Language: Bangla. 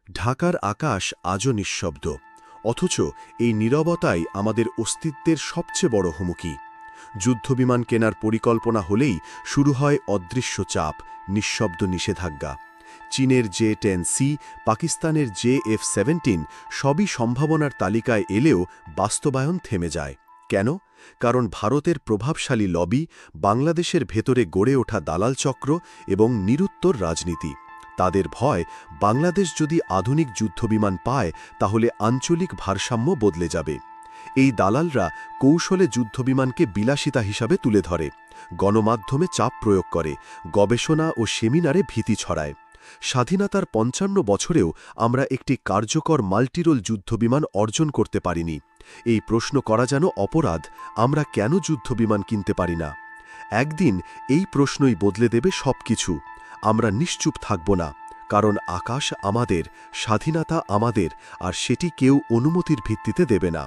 ঢাকার আকাশ আজও নিঃশব্দ, অথচ এই নীরবতাই আমাদের অস্তিত্বের সবচেয়ে বড় হুমকি। যুদ্ধবিমান কেনার পরিকল্পনা হলেই শুরু হয় অদৃশ্য চাপ, নিঃশব্দ নিষেধাজ্ঞা। চীনের J-10C, পাকিস্তানের JF-17 সবই সম্ভাবনার তালিকায় এলেও বাস্তবায়ন থেমে যায়। কেন? কারণ ভারতের প্রভাবশালী লবি, বাংলাদেশের ভেতরে গড়ে ওঠা দালাল চক্র এবং নিরুত্তর রাজনীতি। তাদের ভয়, বাংলাদেশ যদি আধুনিক যুদ্ধবিমান পায় তাহলে আঞ্চলিক ভারসাম্য বদলে যাবে। এই দালালরা কৌশলে যুদ্ধবিমানকে বিলাসিতা হিসাবে তুলে ধরে, গণমাধ্যমে চাপ প্রয়োগ করে, গবেষণা ও সেমিনারে ভীতি ছড়ায়। স্বাধীনতার ৫৫ বছরেও আমরা একটি কার্যকর মাল্টিরোল যুদ্ধবিমান অর্জন করতে পারিনি। এই প্রশ্ন করা যেন অপরাধ, আমরা কেন যুদ্ধবিমান কিনতে পারি না? একদিন এই প্রশ্নই বদলে দেবে সবকিছু। আমরা নিশ্চুপ থাকব না, কারণ আকাশ আমাদের, স্বাধীনতা আমাদের, আর সেটি কেউ অনুমতির ভিত্তিতে দেবে না।